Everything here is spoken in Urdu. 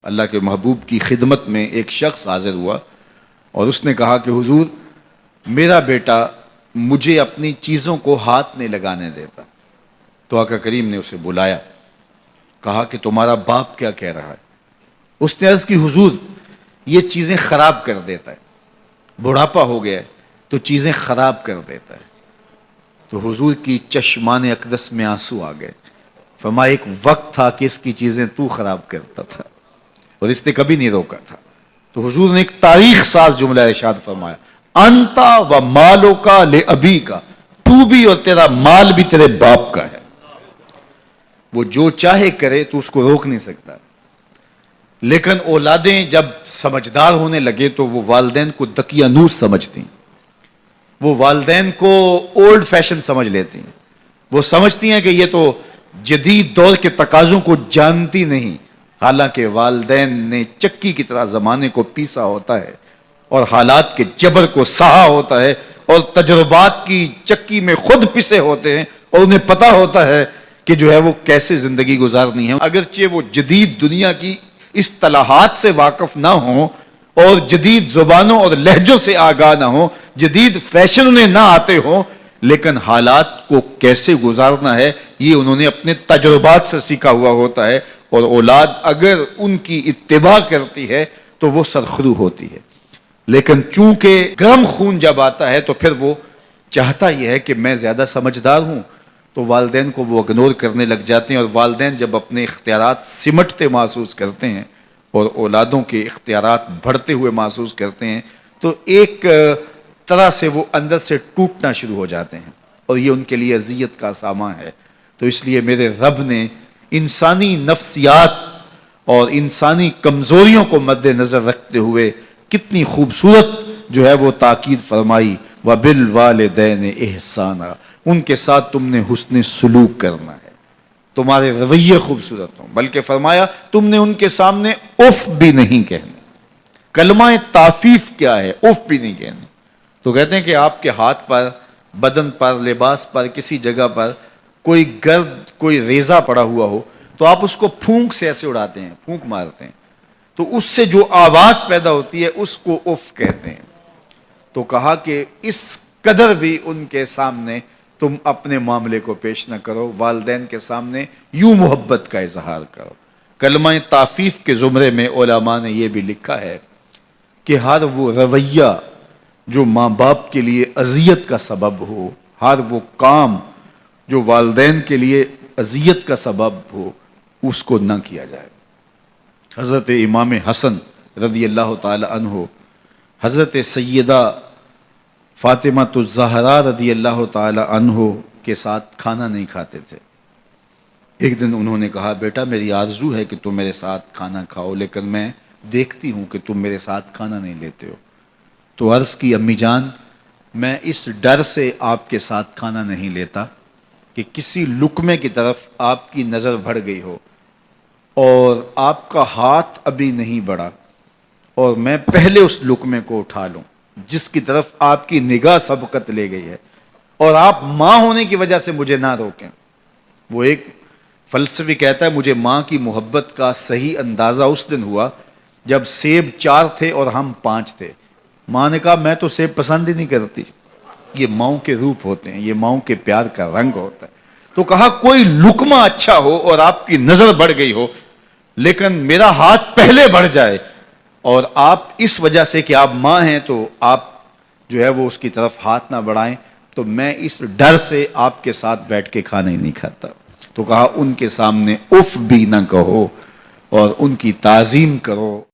اللہ کے محبوب کی خدمت میں ایک شخص حاضر ہوا اور اس نے کہا کہ حضور میرا بیٹا مجھے اپنی چیزوں کو ہاتھ نہیں لگانے دیتا۔ تو آقا کریم نے اسے بلایا، کہا کہ تمہارا باپ کیا کہہ رہا ہے؟ اس نے عرض کی حضور یہ چیزیں خراب کر دیتا ہے، بڑھاپا ہو گیا ہے تو چیزیں خراب کر دیتا ہے۔ تو حضور کی چشمان اقدس میں آنسو آ گئے، فرمایا ایک وقت تھا کہ اس کی چیزیں تو خراب کرتا تھا اور اس نے کبھی نہیں روکا تھا۔ تو حضور نے ایک تاریخ ساز جملہ ارشاد فرمایا، انتا و مالو کا لے ابی کا، تو بھی اور تیرا مال بھی تیرے باپ کا ہے، وہ جو چاہے کرے تو اس کو روک نہیں سکتا۔ لیکن اولادیں جب سمجھدار ہونے لگے تو وہ والدین کو دقیانوس سمجھتی، وہ والدین کو اولڈ فیشن سمجھ لیتی ہیں، وہ سمجھتی ہیں کہ یہ تو جدید دور کے تقاضوں کو جانتی نہیں، حالانکہ والدین نے چکی کی طرح زمانے کو پیسا ہوتا ہے اور حالات کے جبر کو سہا ہوتا ہے اور تجربات کی چکی میں خود پسے ہوتے ہیں اور انہیں پتا ہوتا ہے کہ جو ہے وہ کیسے زندگی گزارنی ہے۔ اگرچہ وہ جدید دنیا کی اصطلاحات سے واقف نہ ہوں اور جدید زبانوں اور لہجوں سے آگاہ نہ ہوں، جدید فیشن انہیں نہ آتے ہوں، لیکن حالات کو کیسے گزارنا ہے یہ انہوں نے اپنے تجربات سے سیکھا ہوا ہوتا ہے، اور اولاد اگر ان کی اتباع کرتی ہے تو وہ سرخرو ہوتی ہے۔ لیکن چونکہ گرم خون جب آتا ہے تو پھر وہ چاہتا یہ ہے کہ میں زیادہ سمجھدار ہوں، تو والدین کو وہ اگنور کرنے لگ جاتے ہیں، اور والدین جب اپنے اختیارات سمٹتے محسوس کرتے ہیں اور اولادوں کے اختیارات بڑھتے ہوئے محسوس کرتے ہیں تو ایک طرح سے وہ اندر سے ٹوٹنا شروع ہو جاتے ہیں، اور یہ ان کے لیے اذیت کا سامان ہے۔ تو اس لیے میرے رب نے انسانی نفسیات اور انسانی کمزوریوں کو مد نظر رکھتے ہوئے کتنی خوبصورت جو ہے وہ تاکید فرمائی، وَبِالْوَالِدَيْنِ إِحْسَانًا، ان کے ساتھ تم نے حسن سلوک کرنا ہے، تمہارے رویے خوبصورت ہوں، بلکہ فرمایا تم نے ان کے سامنے اف بھی نہیں کہنے۔ کلمہ تعفیف کیا ہے؟ اف بھی نہیں کہنے۔ تو کہتے ہیں کہ آپ کے ہاتھ پر، بدن پر، لباس پر، کسی جگہ پر کوئی گرد، کوئی ریزہ پڑا ہوا ہو تو آپ اس کو پھونک سے ایسے اڑاتے ہیں، پھونک مارتے ہیں، تو اس سے جو آواز پیدا ہوتی ہے اس کو اف کہتے ہیں۔ تو کہا کہ اس قدر بھی ان کے سامنے تم اپنے معاملے کو پیش نہ کرو، والدین کے سامنے یوں محبت کا اظہار کرو۔ کلمہ تعفیف کے زمرے میں علماء نے یہ بھی لکھا ہے کہ ہر وہ رویہ جو ماں باپ کے لیے اذیت کا سبب ہو، ہر وہ کام جو والدین کے لیے اذیت کا سبب ہو، اس کو نہ کیا جائے۔ حضرت امام حسن رضی اللہ تعالی عنہ حضرت سیدہ فاطمہ الزہرا رضی اللہ تعالی عنہ کے ساتھ کھانا نہیں کھاتے تھے۔ ایک دن انہوں نے کہا بیٹا میری آرزو ہے کہ تم میرے ساتھ کھانا کھاؤ، لیکن میں دیکھتی ہوں کہ تم میرے ساتھ کھانا نہیں لیتے ہو۔ تو عرض کی امی جان میں اس ڈر سے آپ کے ساتھ کھانا نہیں لیتا کہ کسی لقمے کی طرف آپ کی نظر بڑھ گئی ہو اور آپ کا ہاتھ ابھی نہیں بڑھا اور میں پہلے اس لقمے کو اٹھا لوں جس کی طرف آپ کی نگاہ سبقت لے گئی ہے، اور آپ ماں ہونے کی وجہ سے مجھے نہ روکیں۔ وہ ایک فلسفی کہتا ہے مجھے ماں کی محبت کا صحیح اندازہ اس دن ہوا جب سیب 4 تھے اور ہم 5 تھے۔ ماں نے کہا میں تو سیب پسند ہی نہیں کرتی۔ یہ ماؤں کے روپ ہوتے ہیں، یہ ماؤں کے پیار کا رنگ ہوتا ہے۔ تو کہا کوئی لقمہ اچھا ہو اور آپ کی نظر بڑھ گئی ہو، لیکن میرا ہاتھ پہلے بڑھ جائے اور آپ اس وجہ سے کہ آپ ماں ہیں تو آپ جو ہے وہ اس کی طرف ہاتھ نہ بڑھائیں، تو میں اس ڈر سے آپ کے ساتھ بیٹھ کے کھانا ہی نہیں کھاتا۔ تو کہا ان کے سامنے اف بھی نہ کہو اور ان کی تعظیم کرو۔